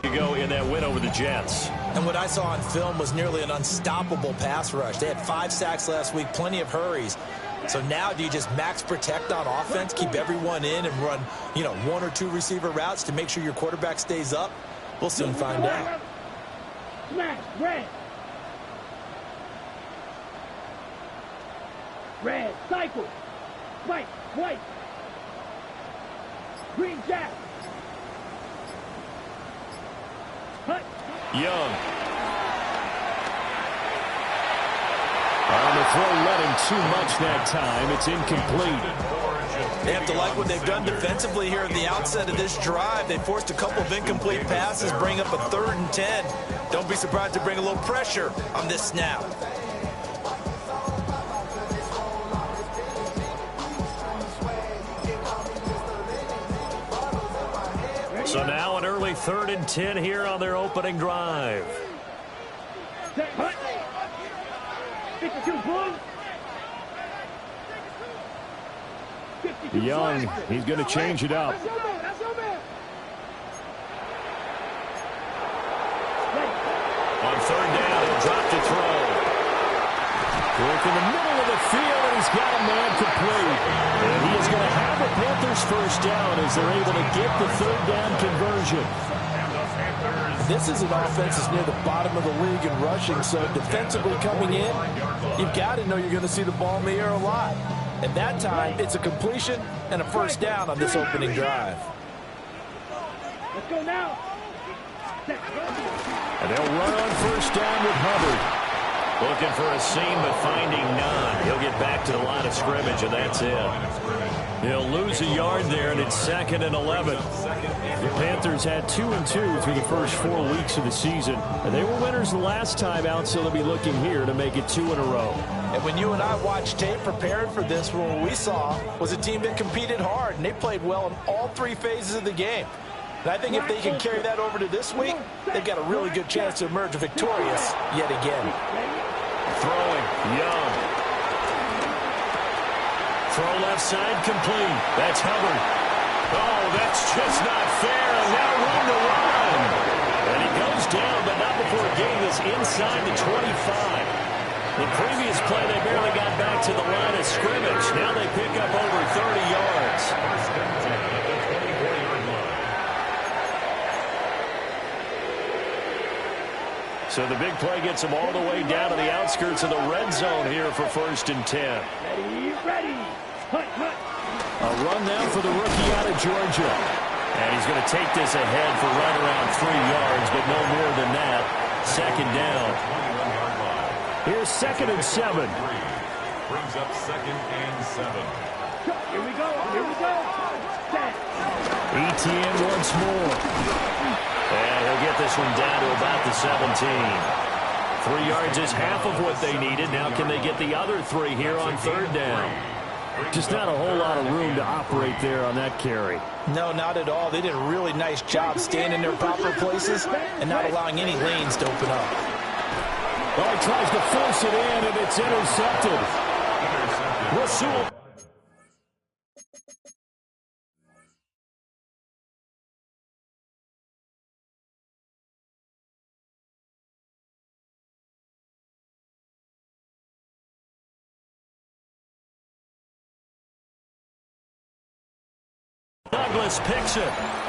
You go in that win over the Jets. And what I saw on film was nearly an unstoppable pass rush. They had 5 sacks last week, plenty of hurries. So now do you just max protect on offense, keep everyone in and run, 1 or 2 receiver routes to make sure your quarterback stays up? We'll soon find out. Smash, red. Red, cycle. White. Green jack. Hut. Young. On the throw, letting too much that time. It's incomplete. They have to like what they've done defensively here at the outset of this drive. They forced a couple of incomplete passes, bring up a 3rd and 10. Don't be surprised to bring a little pressure on this snap. So now an early 3rd and 10 here on their opening drive. Young, he's going to change it up. On 3rd down, he'll drop to throw. Quick in the middle of the field, and he's got a man complete. And he is going to have the Panthers first down as they're able to get the 3rd down conversion. This is an offense that's near the bottom of the league in rushing, so defensively coming in, you've got to know you're going to see the ball in the air a lot. At that time, it's a completion and a first down on this opening drive. Let's go now. And they'll run on first down with Hubbard. Looking for a seam, but finding none. He'll get back to the line of scrimmage, and that's it. He'll lose a yard there, and it's 2nd and 11. The Panthers had 2-2 through the first 4 weeks of the season. And they were winners the last time out, so they'll be looking here to make it 2 in a row. And when you and I watched tape preparing for this, what we saw was a team that competed hard, and they played well in all 3 phases of the game. And I think if they can carry that over to this week, they've got a really good chance to emerge victorious yet again. Throwing, Young. Throw left side, complete. That's Hubbard. Oh, that's just not fair. And now room to run. And he goes down, but not before getting this inside the 25. The previous play, they barely got back to the line of scrimmage. Now they pick up over 30 yards. So the big play gets them all the way down to the outskirts of the red zone here for 1st and 10. Ready. Hut. A run now for the rookie out of Georgia. And he's going to take this ahead for right around 3 yards, but no more than that. 2nd down. Here's 2nd and 7. Brings up 2nd and 7. Here we go. ETN once more. And he'll get this one down to about the 17. 3 yards is half of what they needed. Now can they get the other 3 here on 3rd down? Just not a whole lot of room to operate there on that carry. No, not at all. They did a really nice job staying in their proper places and not allowing any lanes to open up. Well, he tries to force it in, and it's intercepted. Rasul. Douglas picks it,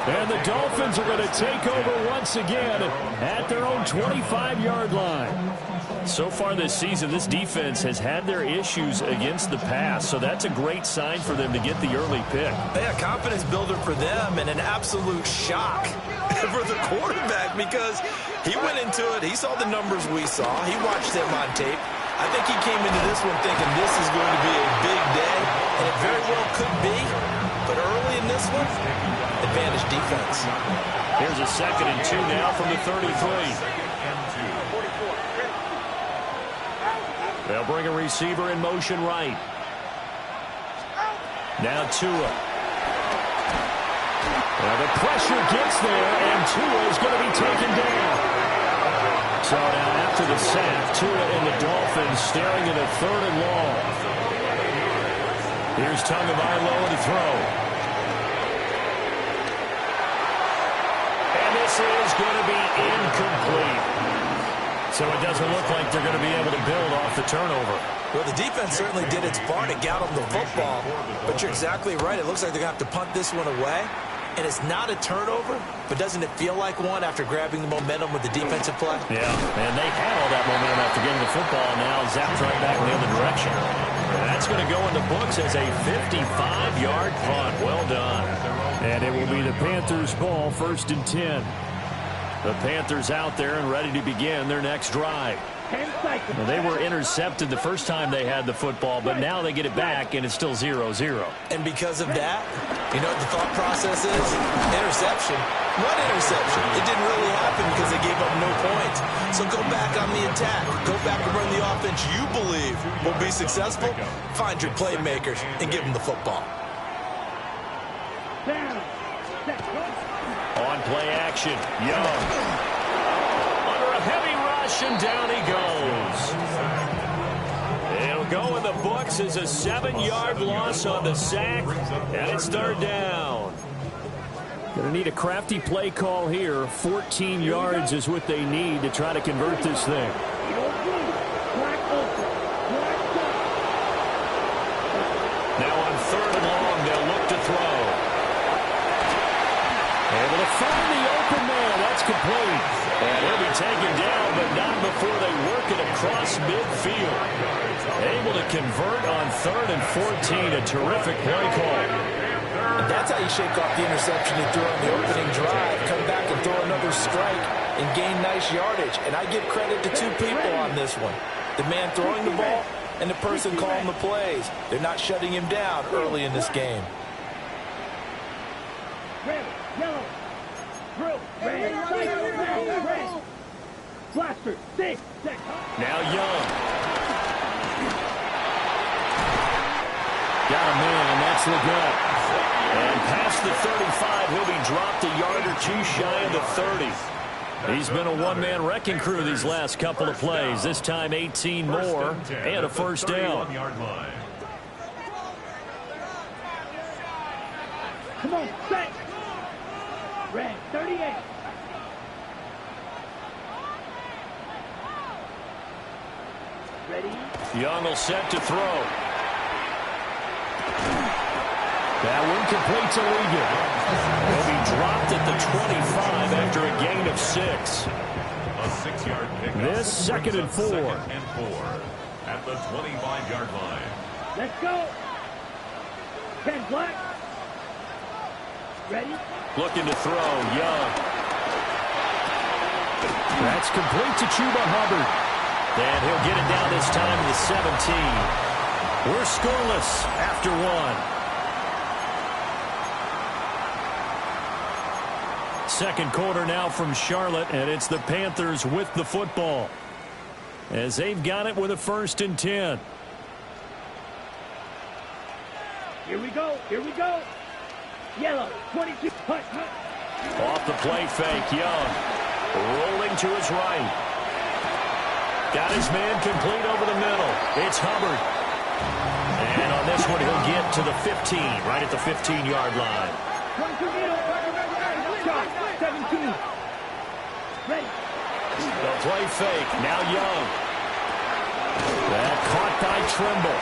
and the Dolphins are going to take over once again at their own 25-yard line. So far this season, this defense has had their issues against the pass, so that's a great sign for them to get the early pick. Yeah, confidence builder for them and an absolute shock for the quarterback because he went into it. He saw the numbers we saw. He watched them on tape. I think he came into this one thinking this is going to be a big day, and it very well could be. But early in this one, advantage defense. Here's a 2nd and 2 now from the 33. They'll bring a receiver in motion right. Now Tua. Well, the pressure gets there, and Tua is going to be taken down. So now after the sack, Tua and the Dolphins staring at a 3rd and long. Here's Tagovailoa to throw. And this This is going to be incomplete. So it doesn't look like they're going to be able to build off the turnover. Well, the defense certainly did its part to get them the football, but you're exactly right. It looks like they're going to have to punt this one away, and it's not a turnover, but doesn't it feel like one after grabbing the momentum with the defensive play? Yeah, and they had all that momentum after getting the football, and now zapped right back in the other direction. And that's going to go in the books as a 55-yard punt. Well done. And it will be the Panthers' ball, 1st and 10. The Panthers out there and ready to begin their next drive. Well, they were intercepted the first time they had the football, but now they get it back, and it's still 0-0. And because of that, you know what the thought process is? Interception. What interception? It didn't really happen because they gave up no points. So go back on the attack. Go back and run the offense you believe will be successful. Find your playmakers and give them the football. On play action, Young. Under a heavy rush, and down he goes. It'll go in the books as a 7-yard loss on the sack, and it's 3rd down. Going to need a crafty play call here. 14 yards is what they need to try to convert this thing. Now on 3rd and long, they'll look to throw. Able to find the open man. That's complete. And he'll be taken down, but not before they work it across midfield. Able to convert on 3rd and 14. A terrific play call. And that's how you shake off the interception you threw on the opening drive. Come back and throw another strike and gain nice yardage. And I give credit to 2 people on this one. The man throwing the ball and the person calling the plays. They're not shutting him down early in this game. Red, yellow, blue, red, red. Blaster, stick. Now Young. Got a man, and that's the gut. And past the 35, he'll be dropped a yard or 2 shy of the 30. He's been a one-man wrecking crew these last couple of plays. This time 18 more and a 1st down. Come on, set. Red, 38. Ready? Young will set to throw. That one completes illegal. He'll be dropped at the 25 after a gain of 6. A 6-yard pickup. This 2nd and 4. 2nd and 4 at the 25-yard line. Let's go. 10 black. Ready? Looking to throw, Young. That's complete to Chuba Hubbard. And he'll get it down this time to the 17. We're scoreless after 1. Second quarter now from Charlotte, and it's the Panthers with the football as they've got it with a 1st and 10. Here we go. Here we go. Yellow, 22. Hut. Off the play fake, Young. Rolling to his right. Got his man complete over the middle. It's Hubbard. And on this one, he'll get to the 15, right at the 15-yard line. 22 middle. Shot, 17. Ready. The play fake. Now Young. That caught by Trimble.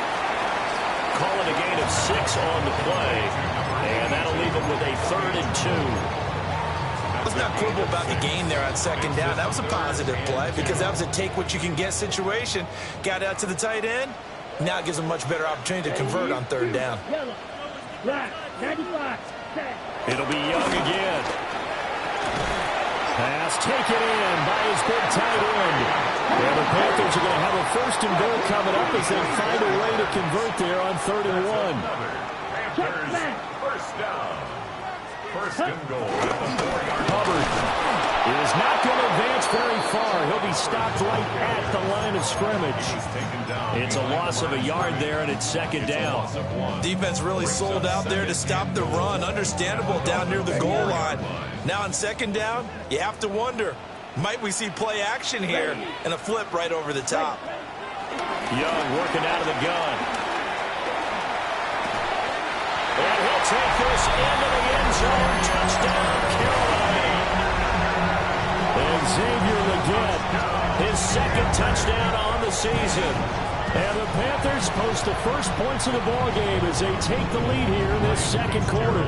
Call it a gain of 6 on the play. And that'll leave him with a 3rd and 2. Let's not quibble about the gain there on 2nd down. That was a positive play because that was a take-what-you-can-get situation. Got out to the tight end. Now it gives him a much better opportunity to convert on 3rd down. Yellow, black, 95. Set. It'll be Young again. Pass taken in by his big tight end. And the Panthers are going to have a 1st and goal coming up as they find a way to convert there on 3rd and 1. Panthers, 1st down. 1st and goal at the 4-yard line. Hubbard is not going to advance very far. He'll be stopped right at the line of scrimmage. It's a loss of a yard there, and it's 2nd down. Defense really sold out there to stop the run. Understandable down near the goal line. Now on 2nd down, you have to wonder, might we see play action here and a flip right over the top? Young working out of the gun. And he'll take this into the end zone. Touchdown, Carolina. season. And the Panthers post the first points of the ball game as they take the lead here in this second quarter.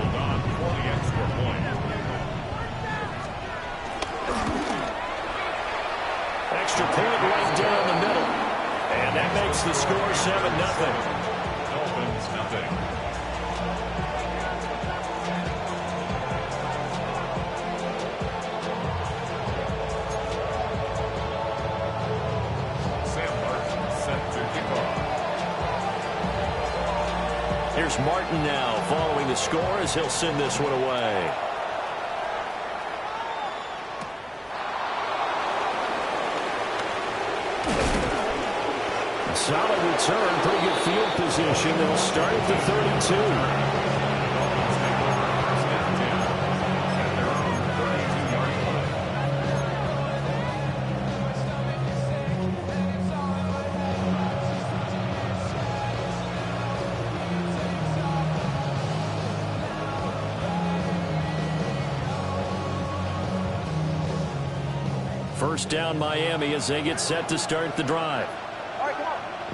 Extra point right down the middle. And that makes the score 7-0. Dolphins nothing. Here's Martin now following the score as he'll send this one away. A solid return, pretty good field position. They'll start at the 32. First down Miami as they get set to start the drive.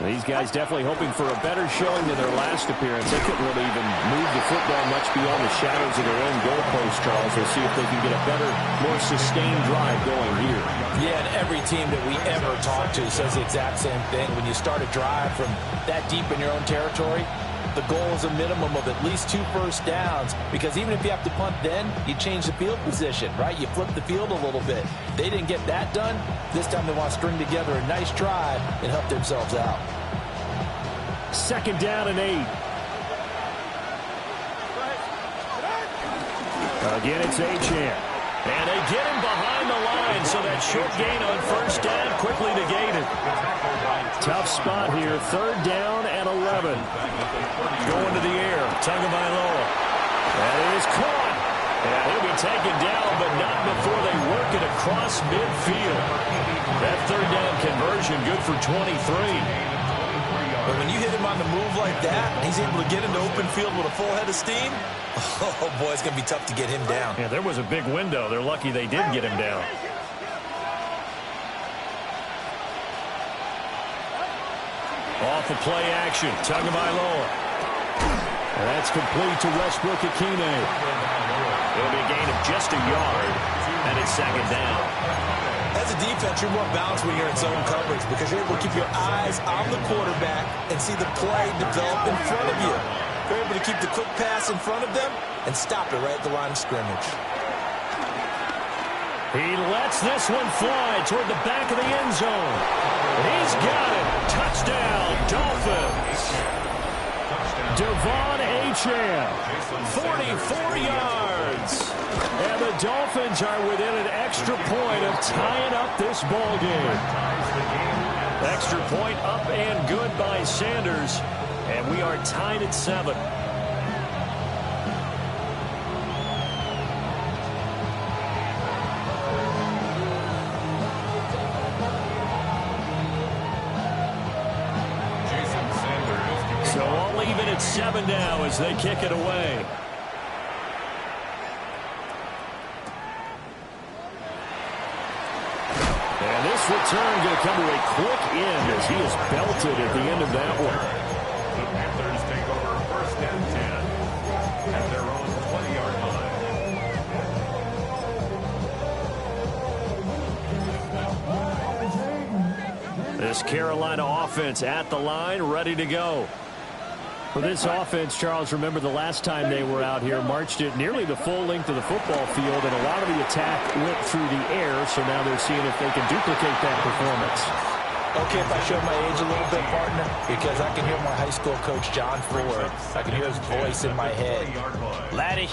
These guys definitely hoping for a better showing than their last appearance. They couldn't really even move the football much beyond the shadows of their own goalpost, Charles. They'll see if they can get a better, more sustained drive going here. Yeah, and every team that we ever talk to says the exact same thing. When you start a drive from that deep in your own territory, the goal is a minimum of at least 2 first downs, because even if you have to punt then, you change the field position, right? You flip the field a little bit. They didn't get that done. This time they want to string together a nice drive and help themselves out. Second down and 8. Again, it's Achane. And they get him behind the line, so that short gain on first down quickly negated. Tough spot here. Third down and 11. Going to the air. Tagovailoa. That is caught. And he'll be taken down, but not before they work it across midfield. That third down conversion good for 23. But when you hit him on the move like that, he's able to get into open field with a full head of steam. Oh, boy, it's going to be tough to get him down. Yeah, there was a big window. They're lucky they did get him down. Off the play action. Tagovailoa. And that's complete to Westbrook-Ikhine. It'll be a gain of just a yard, and it's second down. As a defense, you're more balanced when you're in zone coverage because you're able to keep your eyes on the quarterback and see the play develop in front of you. You're able to keep the quick pass in front of them and stop it right at the line of scrimmage. He lets this one fly toward the back of the end zone. He's got it. Touchdown, Dolphins. Devon Achane, 44 yards. And the Dolphins are within an extra point of tying up this ball game. Extra point up and good by Sanders. And we are tied at 7. So all even at 7 now as they kick it away. And this return going to come to a quick end as he is belted at the end of that one. The Panthers take over first and 10 at their own 20-yard line. This Carolina offense at the line, ready to go. For this offense, Charles, remember the last time they were out here, marched it nearly the full length of the football field, and a lot of the attack went through the air, so now they're seeing if they can duplicate that performance. Okay, if I show my age a little bit, partner, because I can hear my high school coach, John Ford. I can hear his voice in my head. Laddie,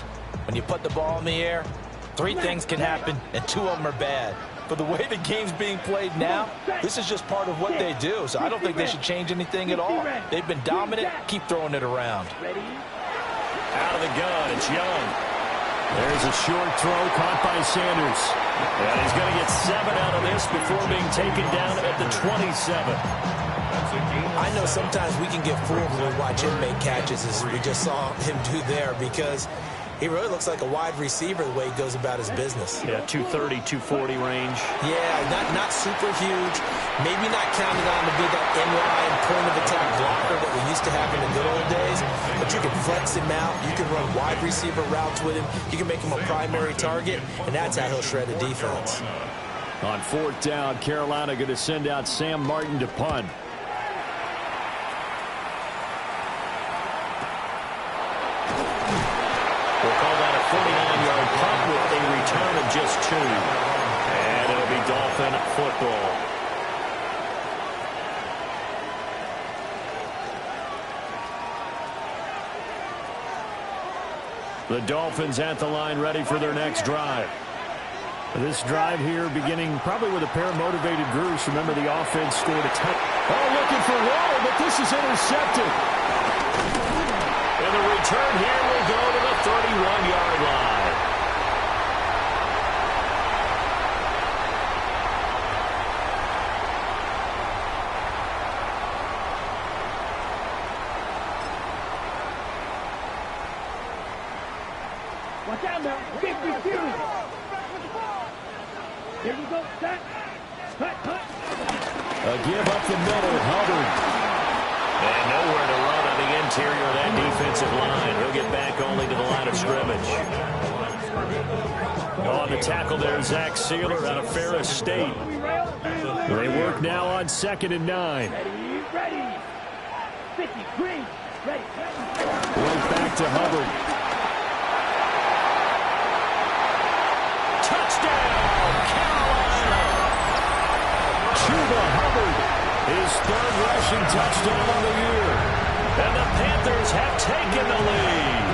when you put the ball in the air, 3 things can happen, and 2 of them are bad. For the way the game's being played now, this is just part of what they do. So I don't think they should change anything at all. They've been dominant. Keep throwing it around. Out of the gun, it's Young. There's a short throw caught by Sanders. And he's going to get 7 out of this before being taken down at the 27. I know sometimes we can get fooled when we watch him make catches, as we just saw him do there, because He really looks like a wide receiver the way he goes about his business. Yeah, 230, 240 range. Yeah, not super huge. Maybe not counted on to be that inline point-of-attack blocker that we used to have in the good old days. But you can flex him out. You can run wide receiver routes with him. You can make him a primary target, and that's how he'll shred a defense. On 4th down, Carolina going to send out Sam Martin to punt. We'll call that a 49-yard punt with a return of just 2. And it'll be Dolphin football. The Dolphins at the line ready for their next drive. This drive here beginning probably with a pair of motivated groups. Remember, the offense scored a touchdown. Oh, looking for water, but this is intercepted. And the return here will go to the 31-yard line. Watch out now. Get serious. Here we go. Set. Cut. A give up the middle. Hubbard. And nowhere to run on the interior of that defensive line. He'll get back only to the line of scrimmage. On the tackle there, Zach Sealer out of Ferris State. They work now on 2nd and 9. Ready. 50. Green. Ready. Right back to Hubbard. Touchdown, Carolina! Chuba Hubbard, his 3rd rushing touchdown of the year. And the Panthers have taken the lead.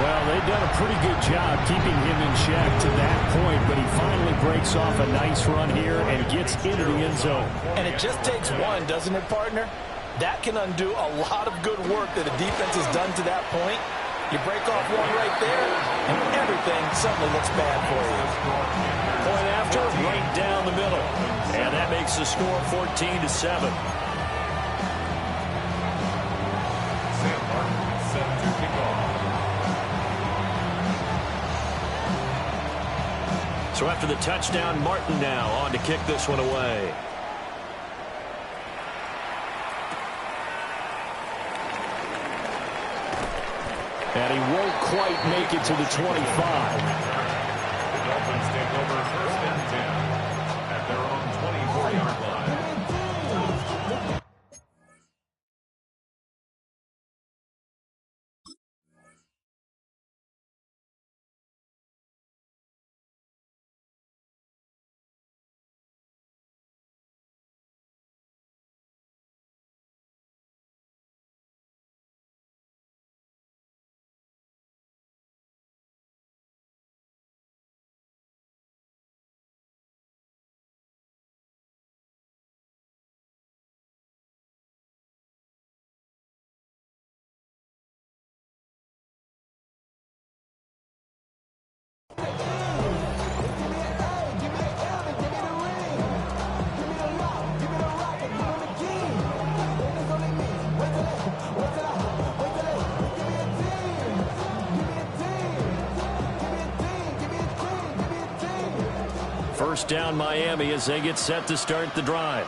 Well, they've done a pretty good job keeping him in check to that point, but he finally breaks off a nice run here and gets into the end zone. And it just takes one, doesn't it, partner? That can undo a lot of good work that a defense has done to that point. You break off one right there, and everything suddenly looks bad for you. Point after, right down the middle. And that makes the score 14-7. Sam Martin set to kick off. So after the touchdown, Martin now on to kick this one away. And he won't quite make it to the 25. The Dolphins take over 1st and 10 at their own 24-yard line. First down, Miami, as they get set to start the drive.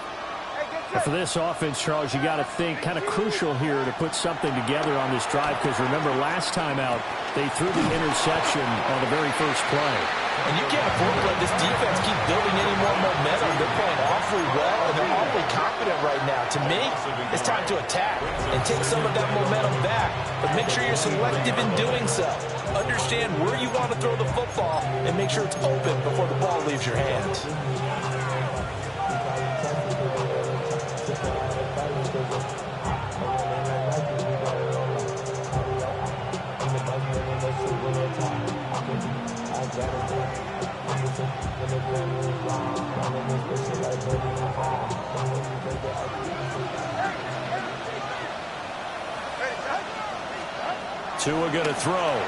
For this offense, Charles, you got to think kind of crucial here to put something together on this drive, because remember last time out they threw the interception on the very first play. And you can't afford to let this defense keep building any more momentum. They're playing awfully well, and they're awfully confident right now. To me, it's time to attack and take some of that momentum back. But make sure you're selective in doing so. Understand where you want to throw the football and make sure it's open before the ball leaves your hands. Tua going to throw.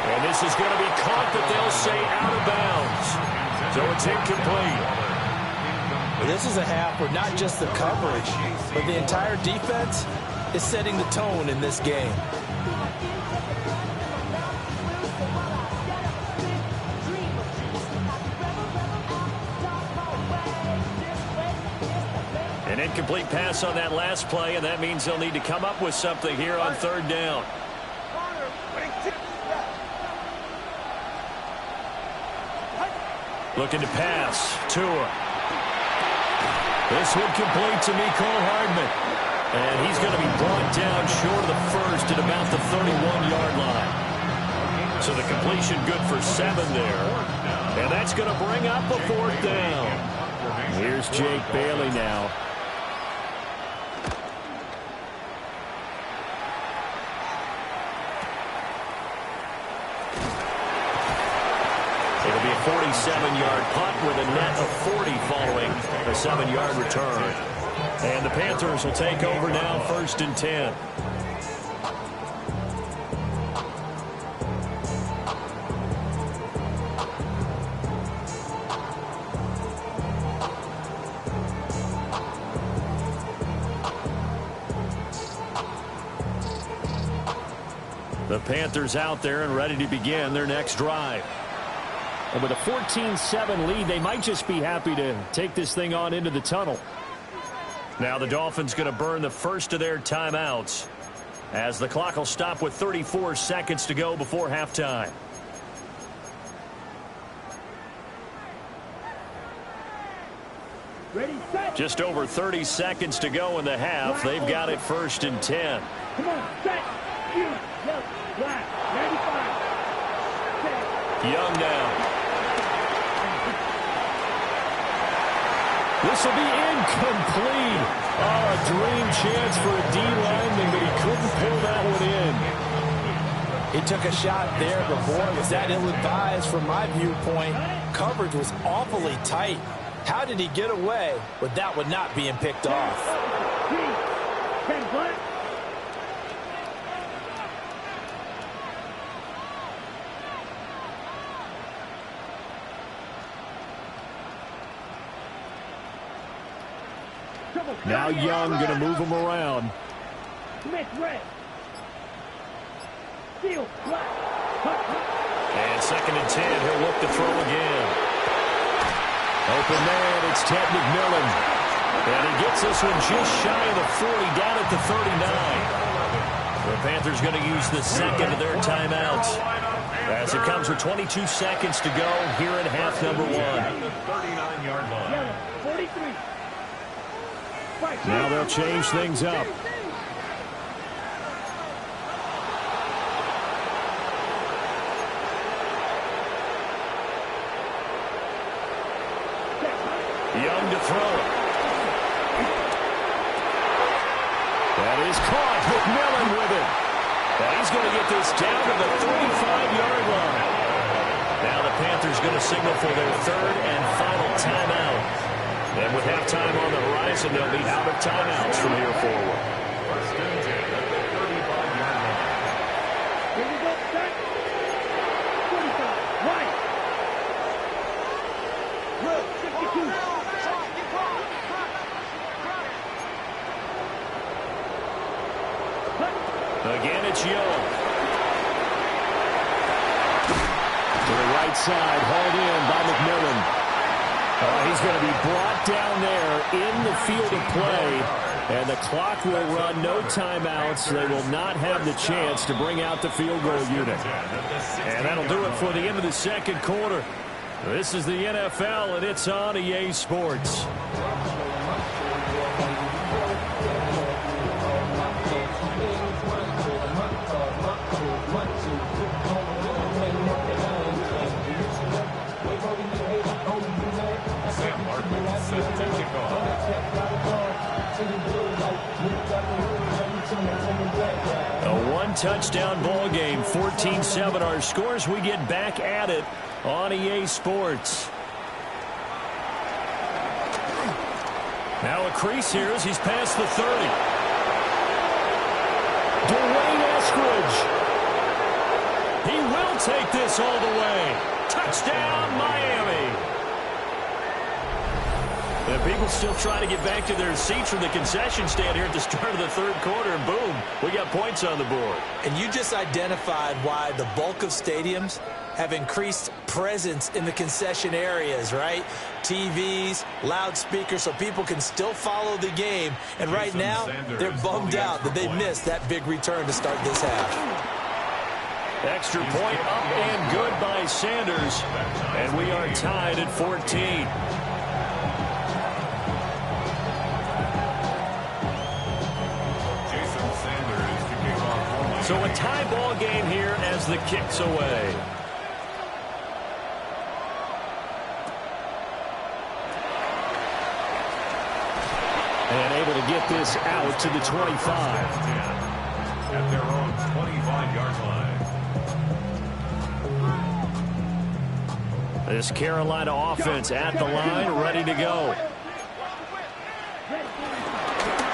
And this is going to be caught, but they'll say out of bounds. So it's incomplete. This is a half where not just the coverage, but the entire defense is setting the tone in this game. An incomplete pass on that last play, and that means they'll need to come up with something here on third down. Looking to pass. Tua. This one complete to Mecole Hardman. And he's going to be brought down short of the first at about the 31-yard line. So the completion good for 7 there. And that's going to bring up a 4th down. Here's Jake Bailey now. It'll be a 47-yard punt with a net of 40 following a 7-yard return. And the Panthers will take over now, 1st and 10. The Panthers out there and ready to begin their next drive. And with a 14-7 lead, they might just be happy to take this thing on into the tunnel. Now the Dolphins going to burn the first of their timeouts as the clock will stop with 34 seconds to go before halftime. Ready, set. Just over 30 seconds to go in the half. They've got it 1st and 10. Come on, set. You, yellow, black, 95. Set. Young now. This will be incomplete. Oh, a dream chance for a D lineman, but he couldn't pull that one in. He took a shot there, but boy, was that ill-advised from my viewpoint. Coverage was awfully tight. How did he get away with that one not being picked off? 10 black. Now Young going to move him around. Smith red. Steel black. And 2nd and 10. He'll look to throw again. Open man. It's Ted McMillan. And he gets this one just shy of the 40, down at the 39. The Panthers going to use the second of their timeouts as it comes with 22 seconds to go here in half number 1. Yellow, 43. Now they'll change things up. Young to throw it. That is caught. McMillan with it. And he's going to get this down to the 35-yard line. Now the Panthers going to signal for their 3rd and final timeout. And with halftime on the horizon, they'll be out of timeouts from here forward. Here we go, set. 45, right. Road, 52. Again, it's Young. To the right side, hauled in by McMillan. He's going to be brought down there in the field of play, and the clock will run. No timeouts. They will not have the chance to bring out the field goal unit. And that'll do it for the end of the 2nd quarter. This is the NFL, and it's on EA Sports. A one-touchdown ball game, 14-7 our scores. We get back at it on EA Sports. Now a crease here as he's past the 30. Dwayne Eskridge. He will take this all the way. Touchdown, Miami. And people still trying to get back to their seats from the concession stand here at the start of the third quarter, and boom, we got points on the board. And you just identified why the bulk of stadiums have increased presence in the concession areas, right? TVs, loudspeakers, so people can still follow the game. And right now, they're bummed out that they missed that big return to start this half. Extra point up and good by Sanders. And we are tied at 14. So a tie ball game here as the kick's away. And able to get this out to the 25. At their own 25-yard line. This Carolina offense at the line, ready to go.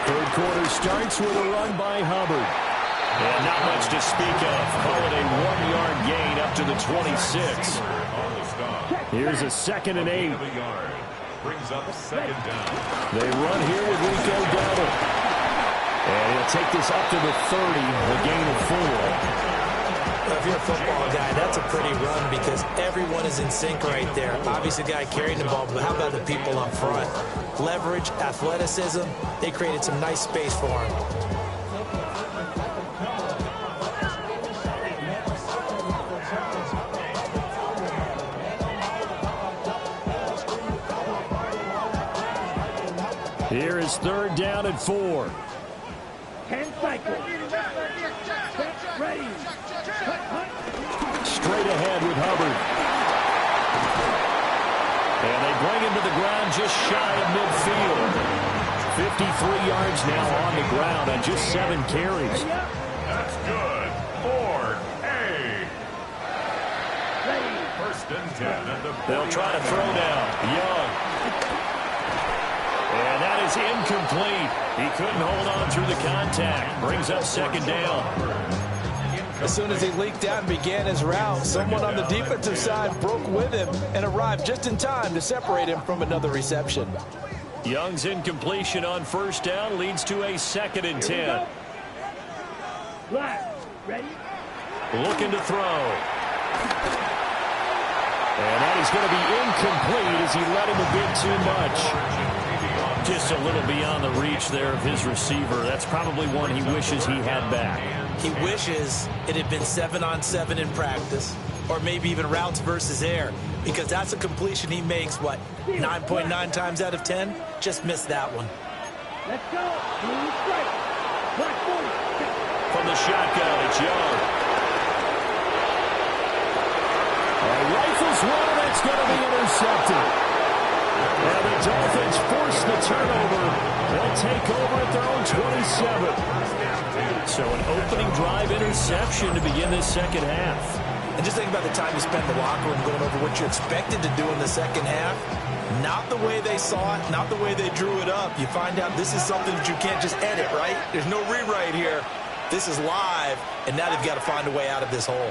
Third quarter starts with a run by Hubbard. And not much to speak of. Call it a 1-yard gain up to the 26. Here's a 2nd and 8. Brings up 2nd down. They run here with Rico Dowdle. And he'll take this up to the 30, a gain of 4. If you're a football guy, that's a pretty run because everyone is in sync right there. Obviously, the guy carrying the ball, but how about the people up front? Leverage, athleticism, they created some nice space for him. Here is 3rd down and 4. 10 cycles. Set, ready. Straight ahead with Hubbard. And they bring him to the ground just shy of midfield. 53 yards now on the ground on just 7 carries. That's good. 4A. 1st and 10 at the They'll try to throw down. Young. And that is incomplete. He couldn't hold on through the contact. Brings up 2nd down. As soon as he leaked out and began his route, someone on the defensive side broke with him and arrived just in time to separate him from another reception. Young's incompletion on 1st down leads to a 2nd and 10. Black, ready? Looking to throw. And that is going to be incomplete as he let him a bit too much. Just a little beyond the reach there of his receiver. That's probably one he wishes he had back. He wishes it had been 7-on-7 in practice, or maybe even routes versus air, because that's a completion he makes, what, 9.9 times out of 10? Just missed that one. Let's go. Blue strike. Black 40. From the shotgun, it's Young. Rifles one, and it's going to be intercepted. And the Dolphins force the turnover. They'll take over at their own 27. So an opening drive interception to begin this 2nd half. And just think about the time you spent in the locker room going over what you expected to do in the 2nd half. Not the way they saw it, not the way they drew it up. You find out this is something that you can't just edit, right? There's no rewrite here. This is live, and now they've got to find a way out of this hole.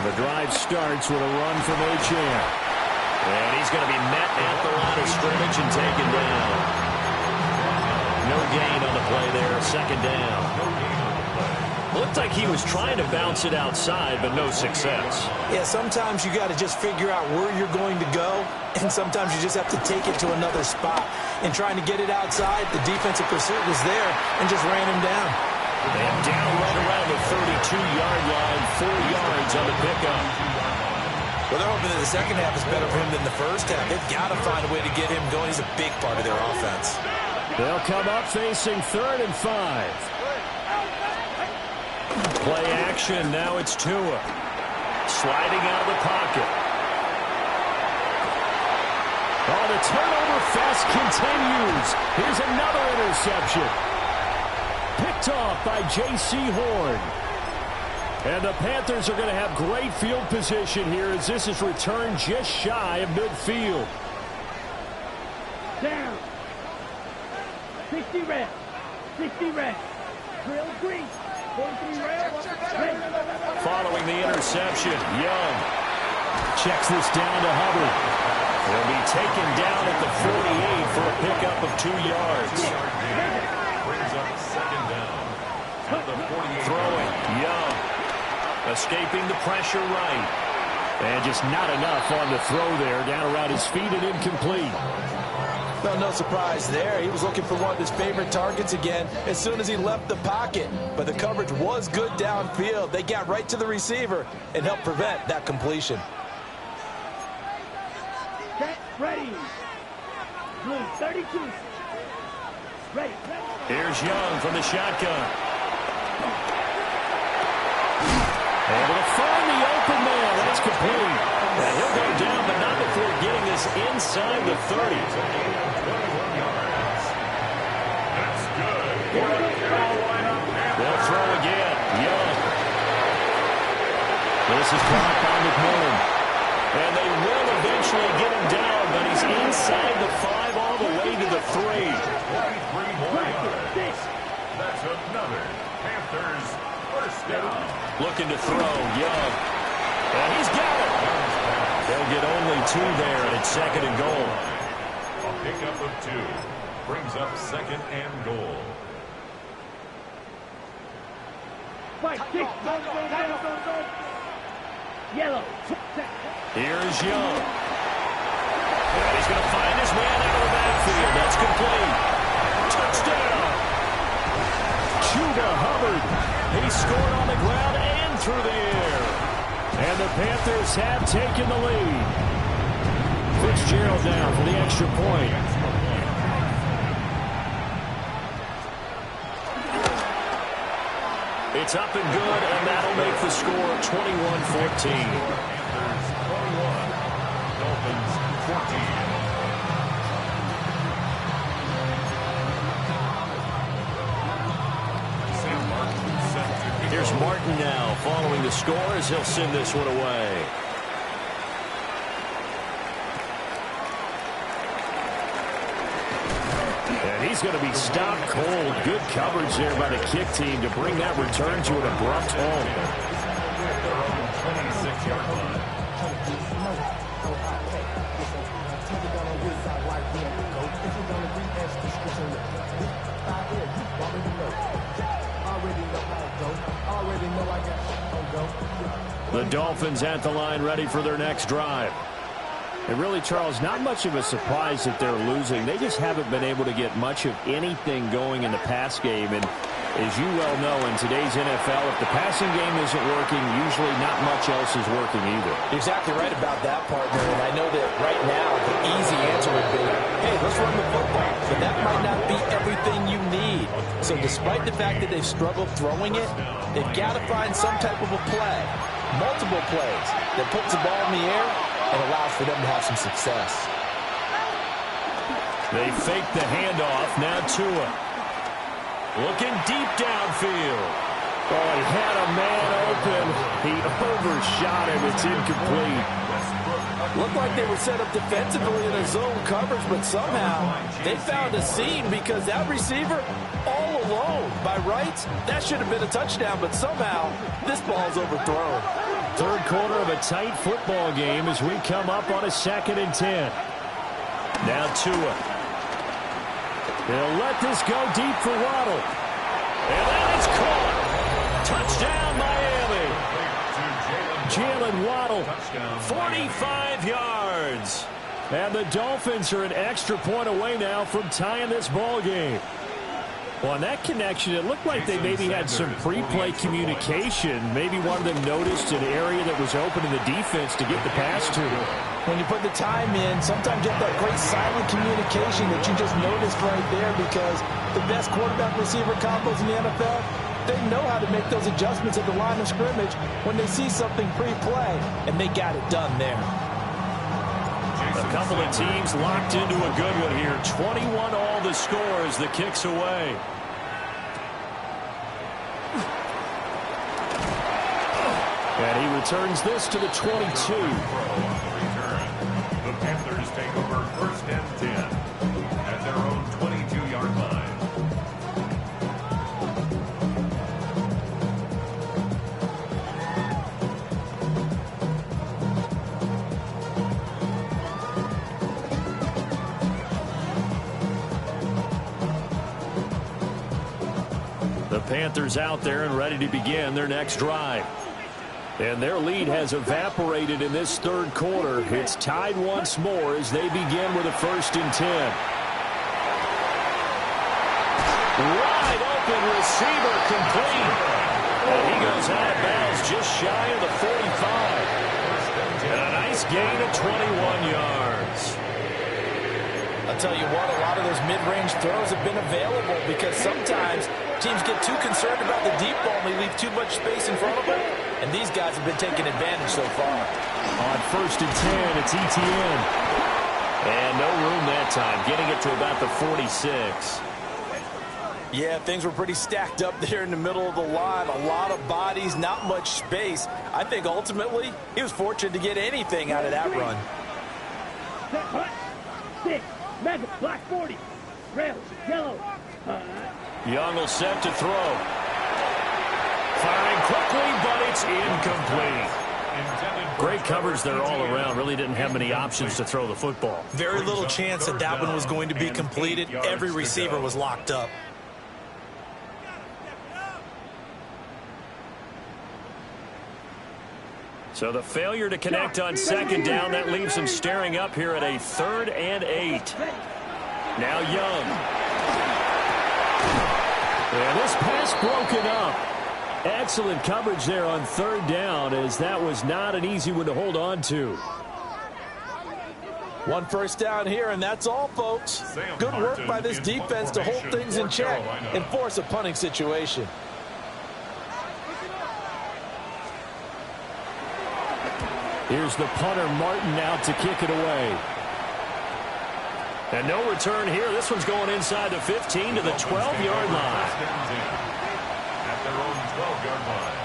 The drive starts with a run from Achane. And he's going to be met at the line of scrimmage and taken down. No gain on the play there, 2nd down. Looked like he was trying to bounce it outside, but no success. Yeah, sometimes you got to just figure out where you're going to go, and sometimes you just have to take it to another spot. And trying to get it outside, the defensive pursuit was there and just ran him down. And down right around the 32-yard line, 4 yards on the pickup. Well, they're hoping that the 2nd half is better for him than the 1st half. They've got to find a way to get him going. He's a big part of their offense. They'll come up facing 3rd and 5. Play action, now it's Tua. Sliding out of the pocket. Oh, the turnover fest continues. Here's another interception. Picked off by J.C. Horn. And the Panthers are going to have great field position here as this is returned just shy of midfield. Down. 60 reps. 60 reps. Drill green. Following the interception, Young checks this down to Hubbard. He'll be taken down at the 48 for a pickup of 2 yards. Brings up second down at the 48. Throwing, Young. Escaping the pressure right. And just not enough on the throw there. Down around his feet and incomplete. Well, no surprise there. He was looking for one of his favorite targets again as soon as he left the pocket. But the coverage was good downfield. They got right to the receiver and helped prevent that completion. Set, ready. Blue 32. Ready. Here's Young from the shotgun. Able to find the open man. That's complete. And he'll go down, but not before getting this inside the 30. That's good. They'll throw again. Young. This is blocked by McMillan. And they will eventually get him down, but he's inside the 5 all the way to the 3. 23 more yards. That's another Panthers first down. Looking to throw, Young. And he's got it. They'll get only 2 there, and it's second and goal. A pickup of 2 brings up second and goal. Fight, kick, go. Yellow. Here's Young. And he's going to find his man out of the backfield. That's complete. Touchdown. Chuba Hubbard. He scored on the ground and through the air. And the Panthers have taken the lead. Fitzgerald down for the extra point. It's up and good, and that'll make the score 21-14. Panthers 21, Dolphins 14. Here's Martin now following the score as he'll send this one away. And he's going to be stopped cold. Good coverage there by the kick team to bring that return to an abrupt halt. Their own 26-yard line. The Dolphins at the line ready for their next drive. And really, Charles, not much of a surprise that they're losing. They just haven't been able to get much of anything going in the pass game. And as you well know, in today's NFL, if the passing game isn't working, usually not much else is working either. You're exactly right about that, partner. And I know that right now the easy answer would be, hey, let's run the football. But that might not be everything you need. So despite the fact that they've struggled throwing it, they've got to find some type of a play, multiple plays, that puts the ball in the air and allows for them to have some success. They fake the handoff. Now Tua. Looking deep downfield. Oh, he had a man open. He overshot him. It's incomplete. Looked like they were set up defensively in a zone coverage, but somehow they found a seam because that receiver all alone. By rights, that should have been a touchdown, but somehow this ball's overthrown. Third quarter of a tight football game as we come up on a 2nd and 10. Now Tua. They'll let this go deep for Waddle. And then it's caught. Touchdown, Miami. Jalen Waddle, 45 yards. And the Dolphins are an extra point away now from tying this ball game. Well, on that connection, it looked like they maybe had some pre-play communication. Maybe one of them noticed an area that was open in the defense to get the pass to. When you put the time in, sometimes you have that great silent communication that you just noticed right there, because the best quarterback-receiver combos in the NFL, they know how to make those adjustments at the line of scrimmage when they see something pre-play, and they got it done there. A couple of teams locked into a good one here. 21 all the score as the kick's away. And he returns this to the 22. The Panthers take over 1st and 10 at their own 22-yard line. Panthers out there and ready to begin their next drive. And their lead has evaporated in this third quarter. It's tied once more as they begin with a 1st and 10. Wide open receiver complete. And he goes out of bounds just shy of the 45. And a nice gain of 21 yards. I'll tell you what, a lot of those mid-range throws have been available because sometimes teams get too concerned about the deep ball and they leave too much space in front of them. And these guys have been taking advantage so far. On 1st and 10, it's Etienne. And no room that time, getting it to about the 46. Yeah, things were pretty stacked up there in the middle of the line. A lot of bodies, not much space. I think ultimately he was fortunate to get anything out of that run. Set, hut, stick, mega, black 40, rails, yellow. Young will set to throw. Firing quickly, but it's incomplete. Great coverage there all around. Really didn't have many options to throw the football. Very little chance that that one was going to be completed. Every receiver was locked up. So the failure to connect on 2nd down, that leaves him staring up here at a 3rd and 8. Now Young. And this pass broken up. Excellent coverage there on 3rd down, as that was not an easy one to hold on to. 1 first down here, and that's all, folks. Good work by this defense to hold things in check and force a punting situation. Here's the punter, Martin, out to kick it away. And no return here. This one's going inside the 15 to the 12-yard line. At their own 12-yard line.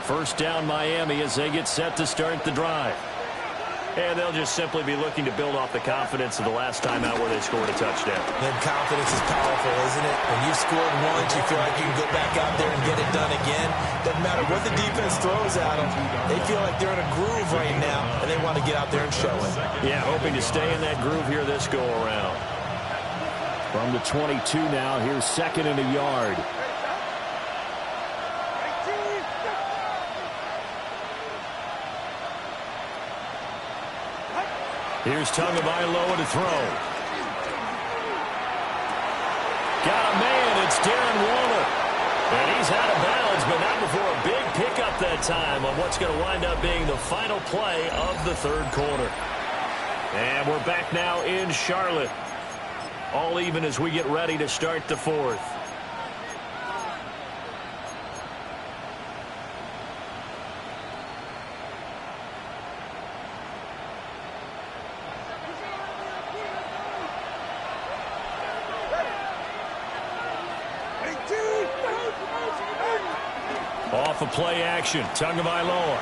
First down Miami as they get set to start the drive. And they'll just simply be looking to build off the confidence of the last time out where they scored a touchdown. Then confidence is powerful, isn't it? When you've scored once, you feel like you can go back out there and get it done again. Doesn't matter what the defense throws at them. They feel like they're in a groove right now, and they want to get out there and show it. Yeah, hoping to stay in that groove here this go-around. From the 22 now, here's 2nd and a yard. Here's Tagovailoa to throw. Got a man, it's Darren Waller. And he's out of bounds, but not before a big pickup that time on what's going to wind up being the final play of the 3rd quarter. And we're back now in Charlotte. All even as we get ready to start the 4th. Off of play action, Tagovailoa.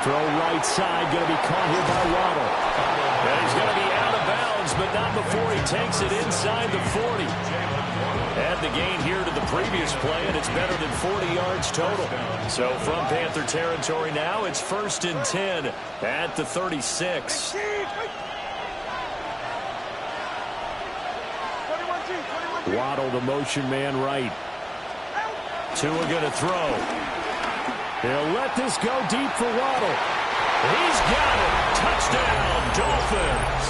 Throw right side, going to be caught here by Waddle. And he's going to be out of bounds, but not before he takes it inside the 40. Add the gain here to the previous play, and it's better than 40 yards total. So from Panther territory now, it's 1st and 10 at the 36. Waddle, the motion man right. Tua going to throw. He'll let this go deep for Waddle. He's got it. Touchdown, Dolphins.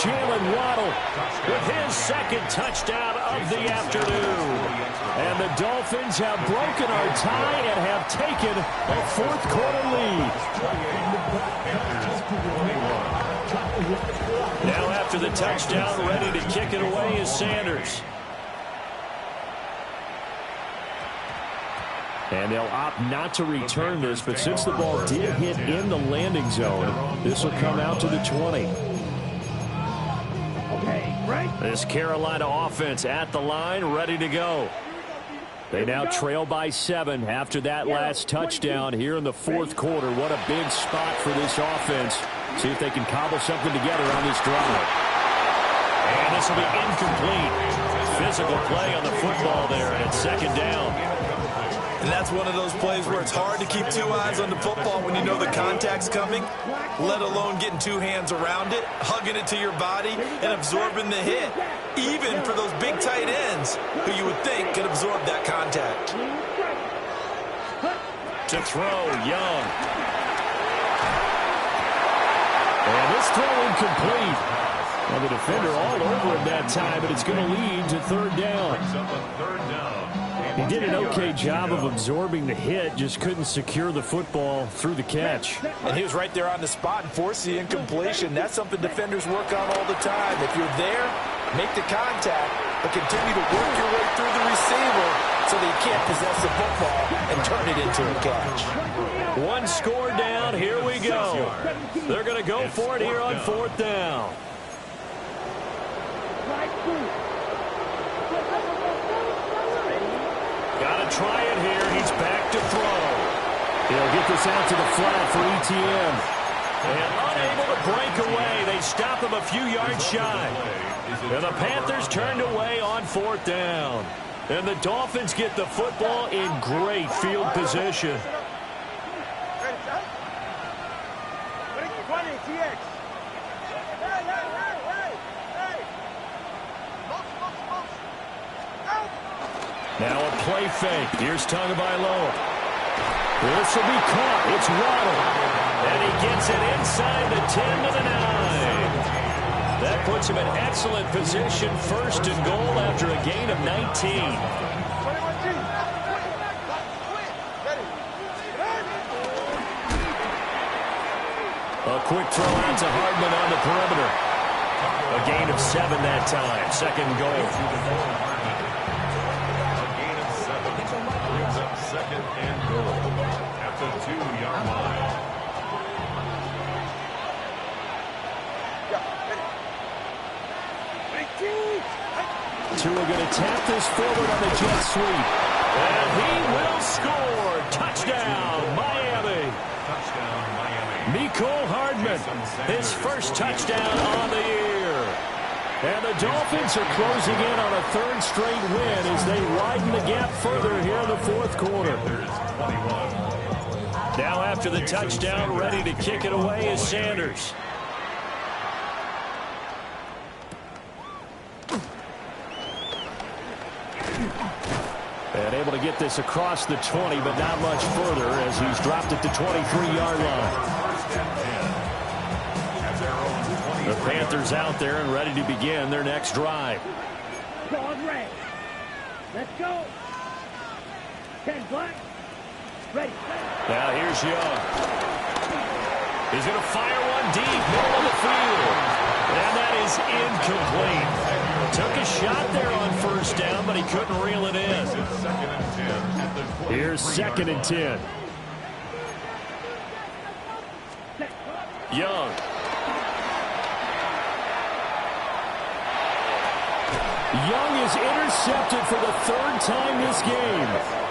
Jalen Waddle with his 2nd touchdown of the afternoon. And the Dolphins have broken our tie and have taken a 4th quarter lead. Now after the touchdown, ready to kick it away is Sanders. And they'll opt not to return this, but since the ball did hit in the landing zone, this will come out to the 20. Okay, right. This Carolina offense at the line, ready to go. They now trail by 7 after that last touchdown here in the 4th quarter. What a big spot for this offense. See if they can cobble something together on this drive. And this will be incomplete. Physical play on the football there, and it's 2nd down. And that's one of those plays where it's hard to keep two eyes on the football when you know the contact's coming, let alone getting two hands around it, hugging it to your body, and absorbing the hit, even for those big tight ends who you would think could absorb that contact. To throw, Young. And this throw incomplete. Well, the defender all over him that time, but it's going to lead to third down. He did an okay job of absorbing the hit, just couldn't secure the football through the catch. And he was right there on the spot and forced the incompletion. That's something defenders work on all the time. If you're there, make the contact, but continue to work your way through the receiver so that you can't possess the football and turn it into a catch. One score down, here we go. They're going to go for it here on fourth down. Got to try it here. He's back to throw. He'll get this out to the flat for ETN. And unable to break away. They stop him a few yards shy. And the Panthers turned away on fourth down. And the Dolphins get the football in great field position. Now a play fake. Here's Tagovailoa. This will be caught. It's Waddle. And he gets it inside the 10 to the 9. That puts him in excellent position. First and goal after a gain of 19. A quick throw out to Hardman on the perimeter. A gain of 7 that time. Second goal. Second and goal at the 2-yard line. Tua going to tap this forward on the jet sweep. And he will score. Touchdown, Miami. Touchdown, Miami. Mecole Hardman, his first touchdown on the year. And the Dolphins are closing in on a third straight win as they widen the gap further here in the fourth quarter. Now after the touchdown, ready to kick it away is Sanders. And able to get this across the 20, but not much further as he's dropped it to 23-yard line. The Panthers out there and ready to begin their next drive. Dog red. Let's go. 10 black. Ready. Now here's Young. He's going to fire one deep, middle of the field. And that is incomplete. Took a shot there on first down, but he couldn't reel it in. Here's second and 10. Young. Young is intercepted for the third time this game.